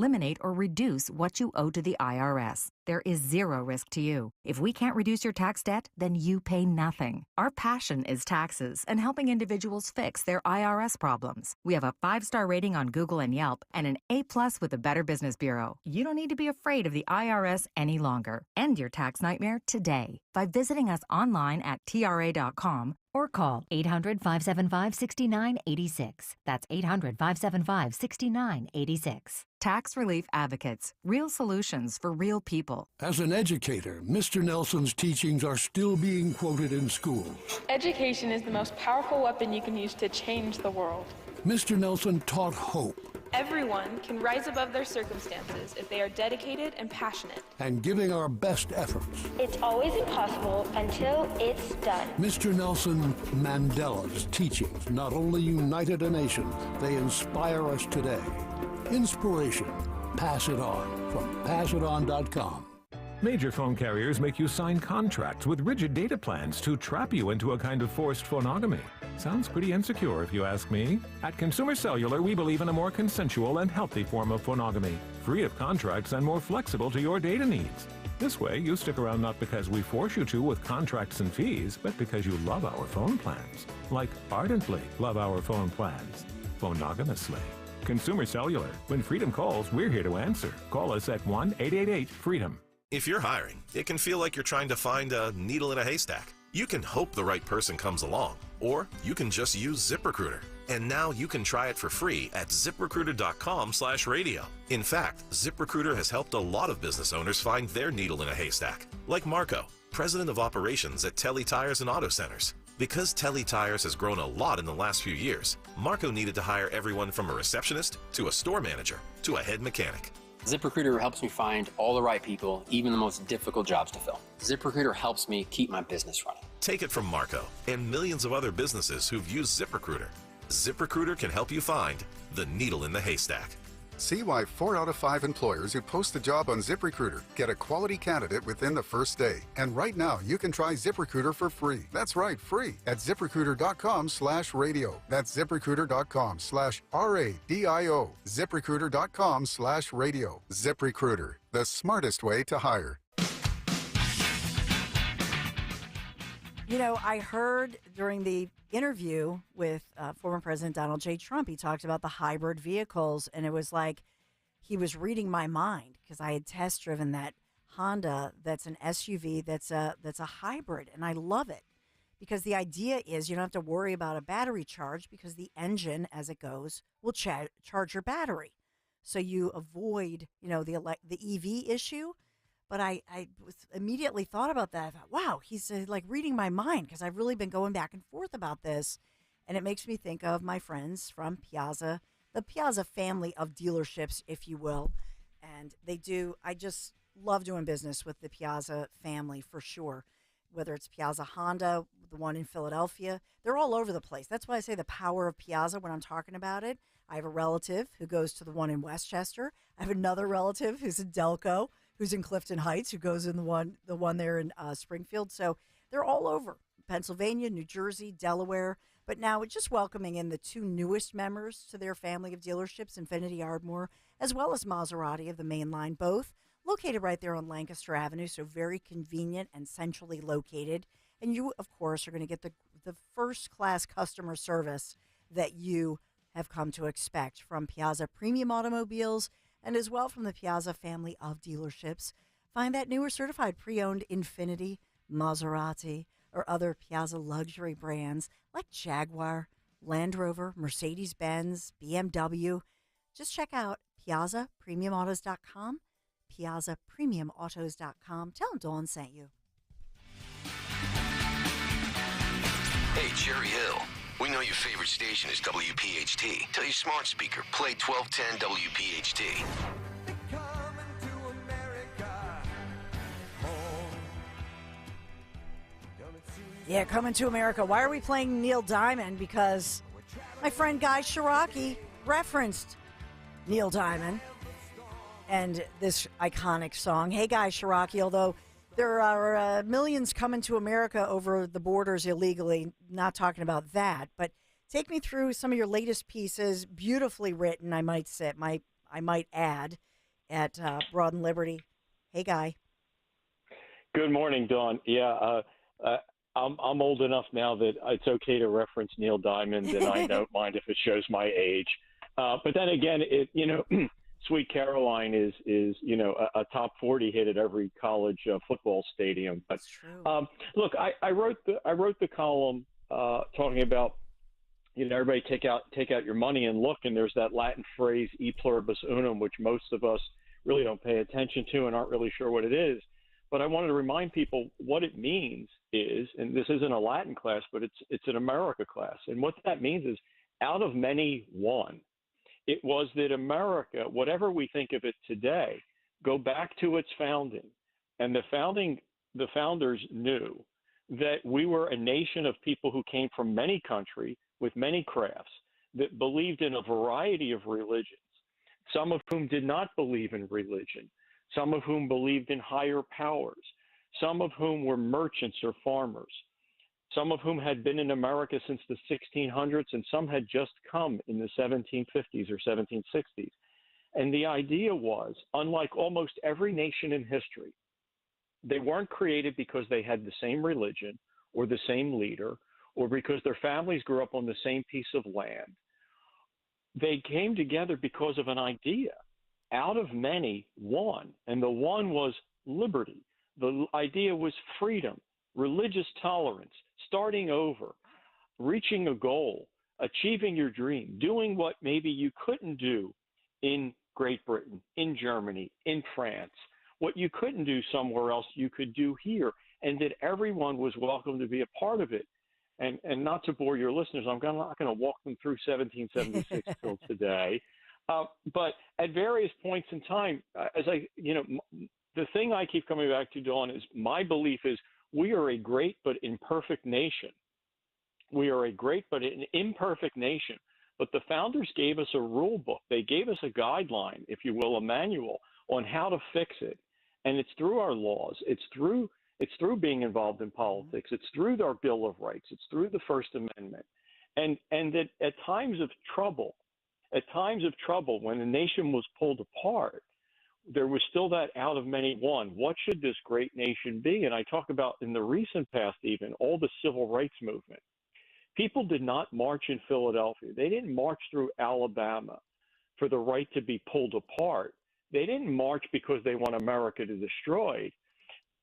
eliminate or reduce what you owe to the IRS. There is zero risk to you. If we can't reduce your tax debt, then you pay nothing. Our passion is taxes and helping individuals fix their IRS problems. We have a 5-star rating on Google and Yelp and an A+ with the Better Business Bureau. You don't need to be afraid of the IRS any longer. End your tax nightmare today by visiting us online at tra.com or call 800-575-6986. That's 800-575-6986. Tax Relief Advocates. Real solutions for real people. As an educator, Mr. Nelson's teachings are still being quoted in schools. Education is the most powerful weapon you can use to change the world. Mr. Nelson taught hope. Everyone can rise above their circumstances if they are dedicated and passionate. And giving our best efforts. It's always impossible until it's done. Mr. Nelson Mandela's teachings not only united a nation, they inspire us today. Inspiration. Pass it on from passiton.com. Major phone carriers make you sign contracts with rigid data plans to trap you into a kind of forced phonogamy. Sounds pretty insecure if you ask me. At Consumer Cellular, we believe in a more consensual and healthy form of phonogamy, free of contracts and more flexible to your data needs. This way, you stick around not because we force you to with contracts and fees, but because you love our phone plans. Like ardently love our phone plans. Phonogamously. Consumer Cellular. When freedom calls, we're here to answer. Call us at 1-888-FREEDOM. If you're hiring, it can feel like you're trying to find a needle in a haystack. You can hope the right person comes along, or you can just use ZipRecruiter. And now you can try it for free at ZipRecruiter.com/radio. In fact, ZipRecruiter has helped a lot of business owners find their needle in a haystack, like Marco, president of operations at Telly Tires and Auto Centers. Because Telly Tires has grown a lot in the last few years, Marco needed to hire everyone from a receptionist to a store manager to a head mechanic. ZipRecruiter helps me find all the right people, even the most difficult jobs to fill. ZipRecruiter helps me keep my business running. Take it from Marco and millions of other businesses who've used ZipRecruiter. ZipRecruiter can help you find the needle in the haystack. See why 4 out of 5 employers who post a job on ZipRecruiter get a quality candidate within the first day. And right now, you can try ZipRecruiter for free. That's right, free at ZipRecruiter.com/radio. That's ZipRecruiter.com/RADIO. ZipRecruiter.com/radio. ZipRecruiter, the smartest way to hire. You know, I heard during the interview with former President Donald J. Trump, he talked about the hybrid vehicles, and it was like he was reading my mind because I had test driven that Honda that's an SUV that's a hybrid, and I love it because the idea is you don't have to worry about a battery charge because the engine, as it goes, will charge your battery, so you avoid the EV issue. But I immediately thought about that. I thought, wow, he's like reading my mind because I've really been going back and forth about this. And it makes me think of my friends from Piazza, the Piazza family of dealerships, if you will. And I just love doing business with the Piazza family for sure. Whether it's Piazza Honda, the one in Philadelphia, they're all over the place. That's why I say the power of Piazza when I'm talking about it. I have a relative who goes to the one in Westchester. I have another relative who's in Delco, who's in Clifton Heights, who goes in the one there in Springfield. So they're all over Pennsylvania, New Jersey, Delaware. But now it's just welcoming in the 2 newest members to their family of dealerships, Infiniti Ardmore, as well as Maserati of the main line, both located right there on Lancaster Avenue, so very convenient and centrally located. And you, of course, are going to get the first-class customer service that you have come to expect from Piazza Premium Automobiles and as well from the Piazza family of dealerships. Find that newer certified pre-owned Infiniti, Maserati, or other Piazza luxury brands like Jaguar, Land Rover, Mercedes-Benz, BMW. Just check out PiazzaPremiumAutos.com, PiazzaPremiumAutos.com. Tell them Dawn sent you. Hey, Cherry Hill. We know your favorite station is WPHT. Tell your smart speaker, play 1210 WPHT. Yeah, Coming to America. Why are we playing Neil Diamond? Because my friend Guy Shiraki referenced Neil Diamond and this iconic song. Hey, Guy Shiraki, although there are millions coming to America over the borders illegally, not talking about that, but take me through some of your latest pieces, beautifully written, I might say. I might add, at Broad and Liberty. Hey, Guy. Good morning, Dawn. Yeah, I'm old enough now that it's okay to reference Neil Diamond, and I don't mind if it shows my age. But then again, Sweet Caroline is a top 40 hit at every college football stadium. But look, I wrote the column talking about everybody take out your money and look, and there's that Latin phrase e pluribus unum, which most of us really don't pay attention to and aren't really sure what it is. But I wanted to remind people what it means is, and this isn't a Latin class, but it's an America class. And what that means is out of many, one. It was that America, whatever we think of it today, go back to its founding. And the founders knew that we were a nation of people who came from many countries with many crafts that believed in a variety of religions, some of whom did not believe in religion, some of whom believed in higher powers, some of whom were merchants or farmers, some of whom had been in America since the 1600s, and some had just come in the 1750s or 1760s. And the idea was, unlike almost every nation in history, they weren't created because they had the same religion or the same leader or because their families grew up on the same piece of land. They came together because of an idea. Out of many, one. And the one was liberty. The idea was freedom, religious tolerance, starting over, reaching a goal, achieving your dream, doing what maybe you couldn't do in Great Britain, in Germany, in France, what you couldn't do somewhere else, you could do here, and that everyone was welcome to be a part of it. And not to bore your listeners, I'm not going to walk them through 1776 till today. But at various points in time, the thing I keep coming back to, Dawn, is my belief is we are a great but imperfect nation. We are a great but an imperfect nation. But the founders gave us a rule book. They gave us a guideline, if you will, a manual on how to fix it. And it's through our laws. It's through being involved in politics. It's through our Bill of Rights. It's through the First Amendment. And that at times of trouble, when the nation was pulled apart, there was still that out of many one. What should this great nation be? And I talk about in the recent past even all the civil rights movement. People did not march in Philadelphia. They didn't march through Alabama for the right to be pulled apart. They didn't march because they want America to destroy.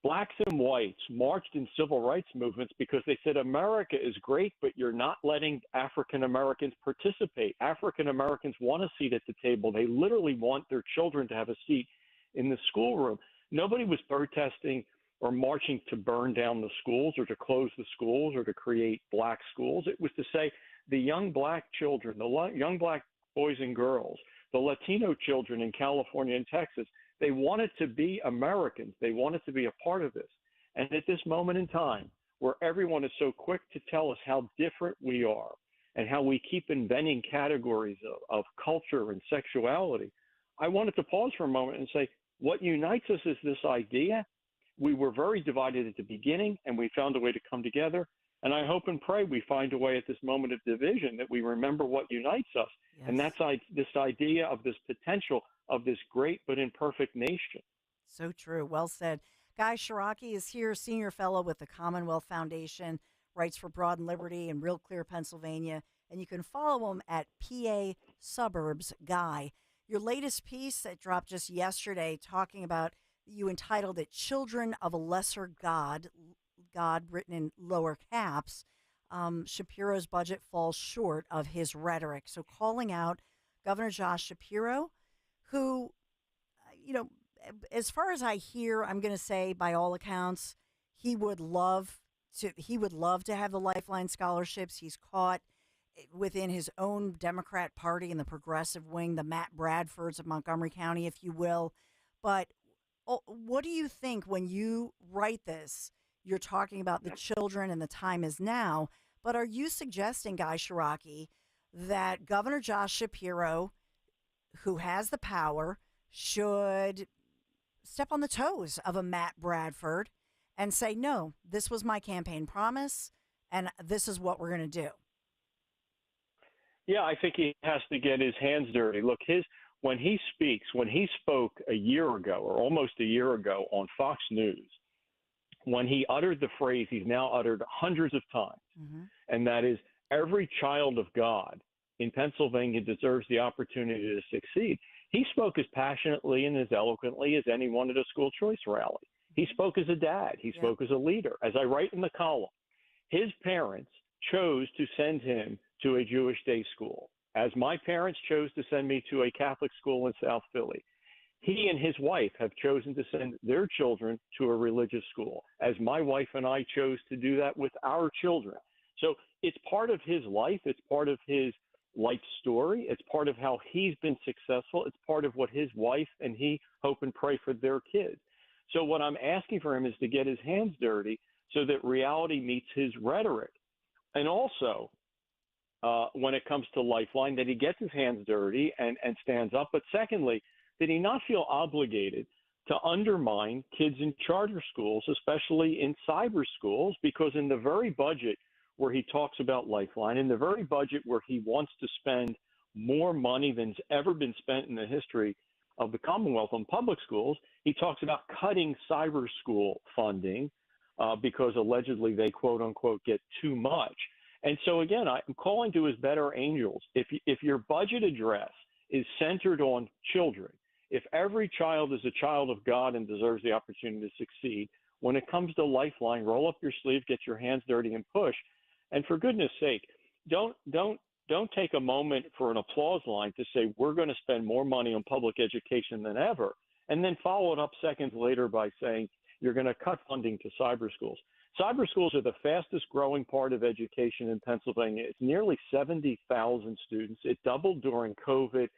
Blacks and whites marched in civil rights movements because they said America is great, but you're not letting African Americans participate. African Americans want a seat at the table. They literally want their children to have a seat in the schoolroom. Nobody was protesting or marching to burn down the schools or to close the schools or to create black schools. It was to say the young black children, the young black boys and girls, the Latino children in California and Texas, they wanted to be Americans. They wanted to be a part of this. And at this moment in time, where everyone is so quick to tell us how different we are and how we keep inventing categories of culture and sexuality, I wanted to pause for a moment and say, what unites us is this idea. We were very divided at the beginning, and we found a way to come together. And I hope and pray we find a way at this moment of division that we remember what unites us. Yes. And that's this idea of this potential of this great but imperfect nation. So true. Well said. Guy Shiraki is here, senior fellow with the Commonwealth Foundation, writes for Broad and Liberty in Real Clear, Pennsylvania. And you can follow him at PA Suburbs Guy. Your latest piece that dropped just yesterday talking about, you entitled it Children of a Lesser God, God written in lower caps. Shapiro's budget falls short of his rhetoric. So calling out Governor Josh Shapiro, who, as far as I hear, I'm going to say by all accounts, he would love to have the Lifeline scholarships. He's caught within his own Democrat Party in the progressive wing, the Matt Bradfords of Montgomery County, if you will. But what do you think when you write this? You're talking about the children and the time is now, but are you suggesting, Guy Shiraki, that Governor Josh Shapiro, who has the power, should step on the toes of a Matt Bradford and say, no, this was my campaign promise, and this is what we're going to do? Yeah, I think he has to get his hands dirty. Look, when he speaks, when he spoke a year ago or almost a year ago on Fox News, when he uttered the phrase he's now uttered hundreds of times, and that is, every child of God in Pennsylvania deserves the opportunity to succeed. He spoke as passionately and as eloquently as anyone at a school choice rally. He spoke as a dad. He spoke as a leader. As I write in the column, his parents chose to send him to a Jewish day school, as my parents chose to send me to a Catholic school in South Philly. He and his wife have chosen to send their children to a religious school, as my wife and I chose to do that with our children. So it's part of his life. It's part of his life story. It's part of how he's been successful. It's part of what his wife and he hope and pray for their kids. So what I'm asking for him is to get his hands dirty so that reality meets his rhetoric. And also, when it comes to Lifeline, that he gets his hands dirty and stands up. But secondly, that he not feel obligated to undermine kids in charter schools, especially in cyber schools, because in the very budget where he talks about Lifeline, in the very budget where he wants to spend more money than's ever been spent in the history of the Commonwealth on public schools, he talks about cutting cyber school funding because allegedly they, quote unquote, get too much. And so, again, I'm calling to his better angels. If your budget address is centered on children, if every child is a child of God and deserves the opportunity to succeed, when it comes to Lifeline, roll up your sleeves, get your hands dirty, and push. And for goodness sake, don't take a moment for an applause line to say we're going to spend more money on public education than ever, and then follow it up seconds later by saying you're going to cut funding to cyber schools. Cyber schools are the fastest growing part of education in Pennsylvania. It's nearly 70,000 students. It doubled during COVID.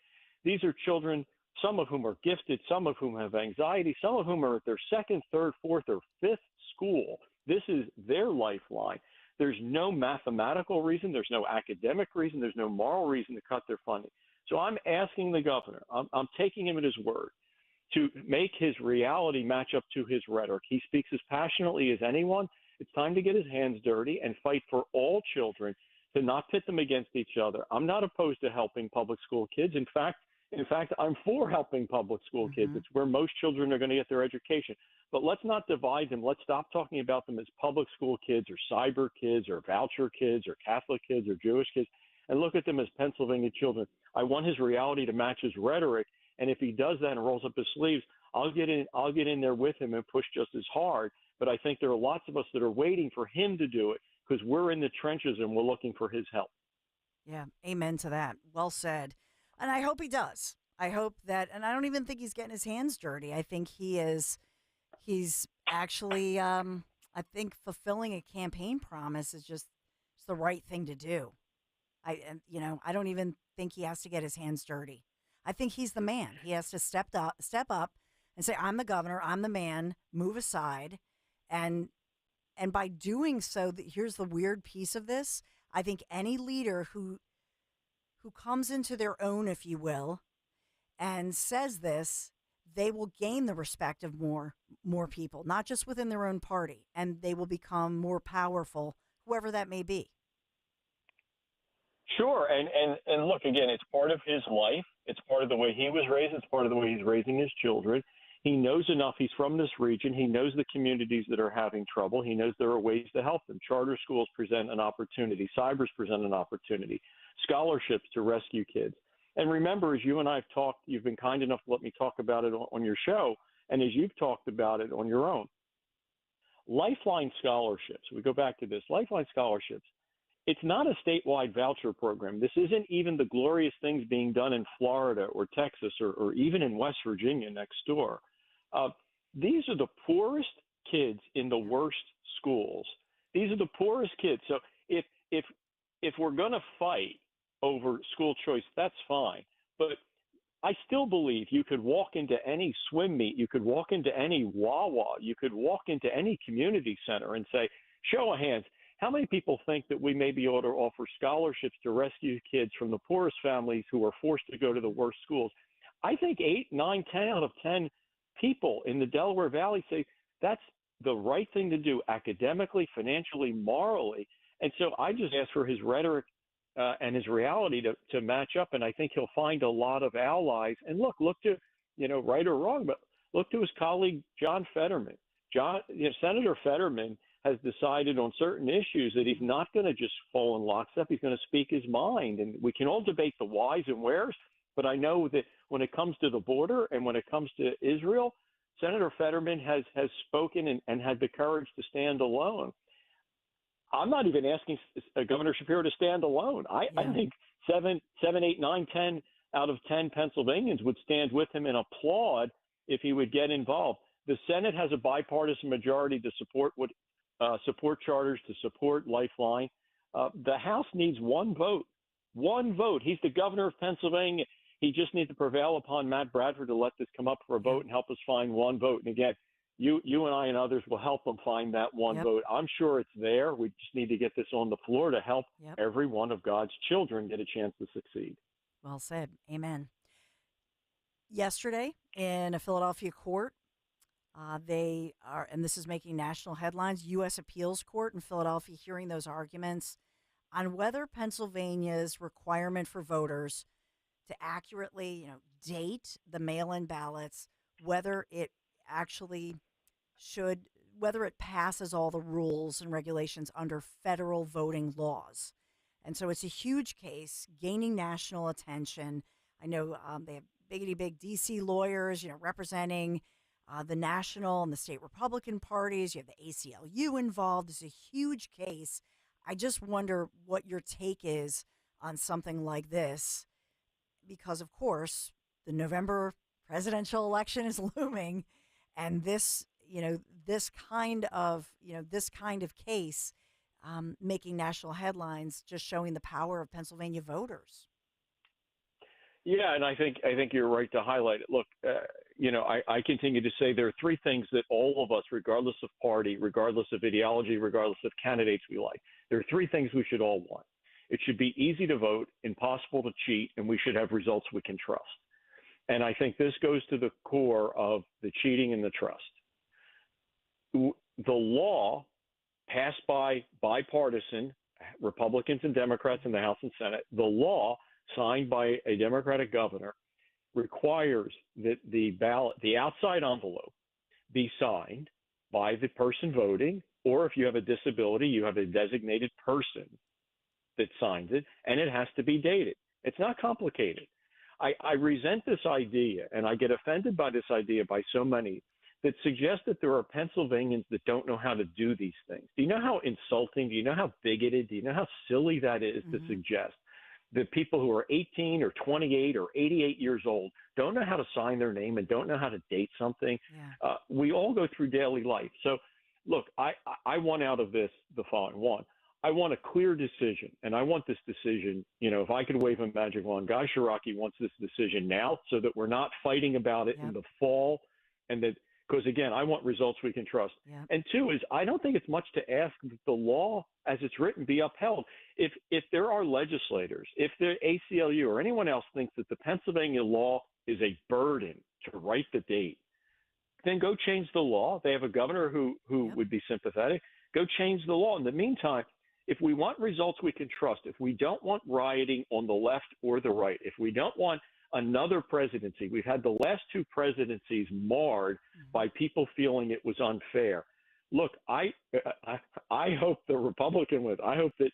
These are children, some of whom are gifted, some of whom have anxiety, some of whom are at their second, third, fourth, or fifth school. This is their lifeline. There's no mathematical reason, there's no academic reason, there's no moral reason to cut their funding. So I'm asking the governor, I'm taking him at his word, to make his reality match up to his rhetoric. He speaks as passionately as anyone. It's time to get his hands dirty and fight for all children, to not pit them against each other. I'm not opposed to helping public school kids. In fact, I'm for helping public school kids. It's where most children are going to get their education. But let's not divide them. Let's stop talking about them as public school kids or cyber kids or voucher kids or Catholic kids or Jewish kids, and look at them as Pennsylvania children. I want his reality to match his rhetoric. And if he does that and rolls up his sleeves, I'll get in there with him and push just as hard. But I think there are lots of us that are waiting for him to do it because we're in the trenches and we're looking for his help. Yeah, amen to that. Well said. And I hope he does. I hope that, and I don't even think he's getting his hands dirty. I think he's actually, I think fulfilling a campaign promise is just the right thing to do. I don't even think he has to get his hands dirty. I think he's the man. He has to step up and say, I'm the governor, I'm the man, move aside. And by doing so, here's the weird piece of this. I think any leader who comes into their own, if you will, and says this, they will gain the respect of more people, not just within their own party, and they will become more powerful, whoever that may be. Sure. And look, again, it's part of his life. It's part of the way he was raised. It's part of the way he's raising his children. He knows enough. He's from this region. He knows the communities that are having trouble. He knows there are ways to help them. Charter schools present an opportunity. Cybers present an opportunity. Scholarships to rescue kids. And remember, as you and I have talked, you've been kind enough to let me talk about it on your show, and as you've talked about it on your own. Lifeline scholarships, we go back to this, Lifeline scholarships, it's not a statewide voucher program. This isn't even the glorious things being done in Florida or Texas or even in West Virginia next door. These are the poorest kids in the worst schools. These are the poorest kids. So if we're going to fight over school choice, that's fine. But I still believe you could walk into any swim meet, you could walk into any Wawa, you could walk into any community center and say, show of hands, how many people think that we may be able to offer scholarships to rescue kids from the poorest families who are forced to go to the worst schools? I think 8, 9, 10 out of 10 people in the Delaware Valley say that's the right thing to do academically, financially, morally. And so I just ask for his rhetoric and his reality to match up. And I think he'll find a lot of allies. And look to, right or wrong, but look to his colleague, John Fetterman. Senator Fetterman has decided on certain issues that he's not going to just fall in lockstep. He's going to speak his mind. And we can all debate the whys and wheres, but I know that when it comes to the border and when it comes to Israel, Senator Fetterman has spoken and had the courage to stand alone. I'm not even asking Governor Shapiro to stand alone. I think 7, 8, 9, 10 out of 10 Pennsylvanians would stand with him and applaud if he would get involved. The Senate has a bipartisan majority to support support charters, to support Lifeline. The House needs one vote. One vote. He's the governor of Pennsylvania. He just needs to prevail upon Matt Bradford to let this come up for a vote and help us find one vote. And again, you and I and others will help them find that one vote. I'm sure it's there. We just need to get this on the floor to help every one of God's children get a chance to succeed. Well said. Amen. Yesterday in a Philadelphia court, they are, and this is making national headlines, U.S. Appeals Court in Philadelphia hearing those arguments on whether Pennsylvania's requirement for voters to accurately, date the mail-in ballots, whether it actually whether it passes all the rules and regulations under federal voting laws. And so it's a huge case gaining national attention. I know they have big D.C. lawyers, representing the national and the state Republican parties. You have the ACLU involved. It's a huge case. I just wonder what your take is on something like this, because, of course, the November presidential election is looming, and this kind of case making national headlines, just showing the power of Pennsylvania voters. Yeah, and I think you're right to highlight it. Look, I continue to say there are three things that all of us, regardless of party, regardless of ideology, regardless of candidates we like, there are three things we should all want. It should be easy to vote, impossible to cheat, and we should have results we can trust. And I think this goes to the core of the cheating and the trust. The law passed by bipartisan Republicans and Democrats in the House and Senate, the law signed by a Democratic governor, requires that the ballot, the outside envelope, be signed by the person voting, or if you have a disability, you have a designated person that signs it, and it has to be dated. It's not complicated. I resent this idea, and I get offended by this idea by so many that suggest that there are Pennsylvanians that don't know how to do these things. Do you know how insulting, do you know how bigoted, do you know how silly that is to suggest that people who are 18 or 28 or 88 years old don't know how to sign their name and don't know how to date something? Yeah. We all go through daily life. So, look, I want out of this the following. One, I want a clear decision, and I want this decision, if I could wave a magic wand, Guy Shiraki wants this decision now so that we're not fighting about it in the fall, and that, because again, I want results we can trust. Yeah. And two is, I don't think it's much to ask that the law as it's written be upheld. If there are legislators, if the ACLU or anyone else thinks that the Pennsylvania law is a burden to write the date, then go change the law. They have a governor who would be sympathetic. Go change the law. In the meantime, if we want results we can trust, if we don't want rioting on the left or the right, if we don't want another presidency, we've had the last two presidencies marred by people feeling it was unfair. Look, I hope the Republican wins. I hope that,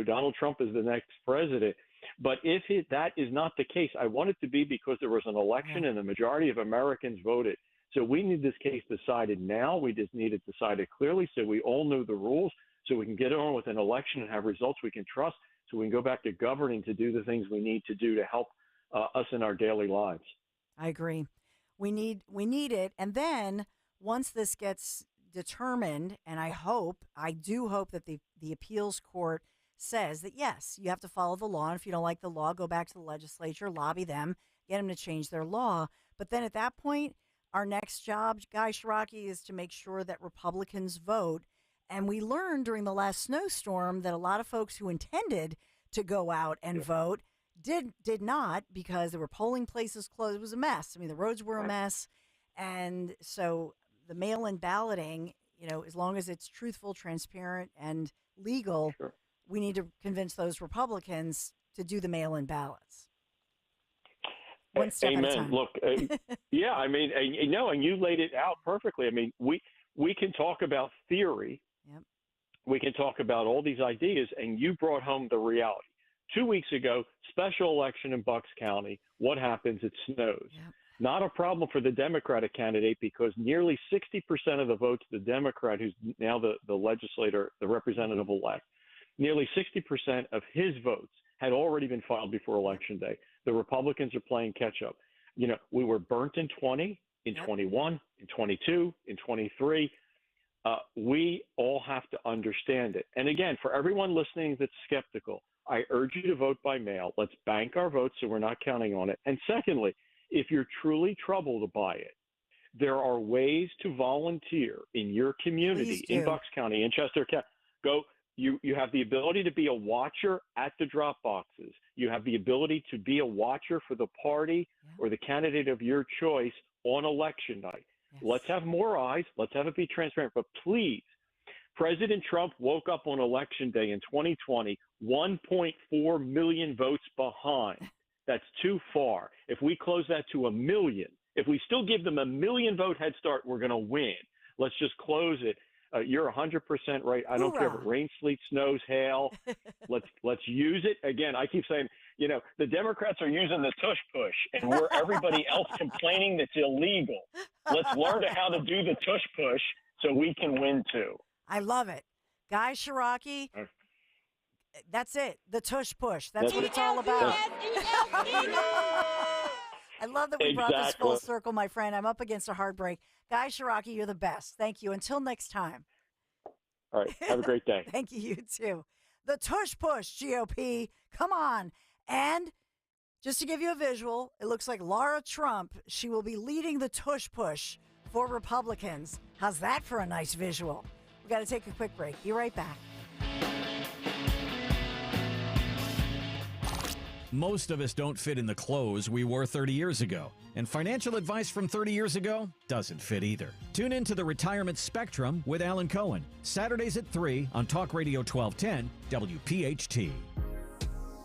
Donald Trump is the next president. But if that is not the case, I want it to be because there was an election and the majority of Americans voted. So we need this case decided now. We just need it decided clearly so we all know the rules, so we can get on with an election and have results we can trust, so we can go back to governing to do the things we need to do to help us in our daily lives. I agree. We need it. And then once this gets determined, and I do hope that the appeals court says that, yes, you have to follow the law. And if you don't like the law, go back to the legislature, lobby them, get them to change their law. But then at that point, our next job, Guy Shiraki, is to make sure that Republicans vote. And we learned during the last snowstorm that a lot of folks who intended to go out and vote did not, because there were polling places closed. It was a mess. I mean, the roads were a mess. And so the mail-in balloting, as long as it's truthful, transparent, and legal, we need to convince those Republicans to do the mail-in ballots. One step Amen. at a time. Look, yeah, I mean, and you laid it out perfectly. I mean, we can talk about theory. Yep. We can talk about all these ideas, and you brought home the reality. 2 weeks ago, special election in Bucks County. What happens? It snows. Yep. Not a problem for the Democratic candidate because nearly 60% of the votes, the Democrat who's now the legislator, the representative-elect, nearly 60% of his votes had already been filed before Election Day. The Republicans are playing catch-up. You know, we were burnt in 20, in 21, in 22, in 23. We all have to understand it. And again, for everyone listening that's skeptical, I urge you to vote by mail. Let's bank our votes so we're not counting on it. And secondly, if you're truly troubled by it, there are ways to volunteer in your community, in Bucks County, in Chester County. You have the ability to be a watcher at the drop boxes. You have the ability to be a watcher for the party or the candidate of your choice on election night. Yes. Let's have more eyes. Let's have it be transparent. But please, President Trump woke up on Election Day in 2020, 1.4 million votes behind. That's too far. If we close that to 1 million, if we still give them 1 million vote head start, we're going to win. Let's just close it. You're 100% right. I don't care if it rains, sleet, snows, hail. Let's use it. Again, I keep saying, you know, the Democrats are using the tush push, and we're everybody else complaining that's illegal. Let's learn how to do the tush push so we can win too. I love it. Guy Shiraki, that's it. The tush push. That's what it's all about. I love that we brought this full circle, my friend. I'm up against a heartbreak. Guy Shiraki, you're the best. Thank you. Until next time. All right. Have a great day. Thank you. You too. The tush push, GOP. Come on. And just to give you a visual, it looks like Laura Trump, she will be leading the tush push for Republicans. How's that for a nice visual? We got to take a quick break. Be right back. Most of us don't fit in the clothes we wore 30 years ago. And financial advice from 30 years ago doesn't fit either. Tune in to the Retirement Spectrum with Alan Cohen. Saturdays at 3 on Talk Radio 1210 WPHT.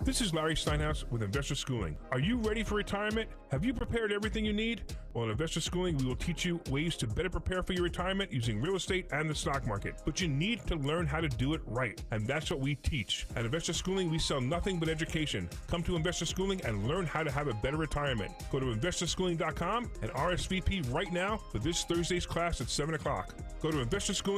This is Larry Steinhaus with Investor Schooling. Are you ready for retirement? Have you prepared everything you need? Well, in Investor Schooling, we will teach you ways to better prepare for your retirement using real estate and the stock market. But you need to learn how to do it right, and that's what we teach. At Investor Schooling, we sell nothing but education. Come to Investor Schooling and learn how to have a better retirement. Go to investorschooling.com and RSVP right now for this Thursday's class at 7 o'clock. Go to investorschooling.com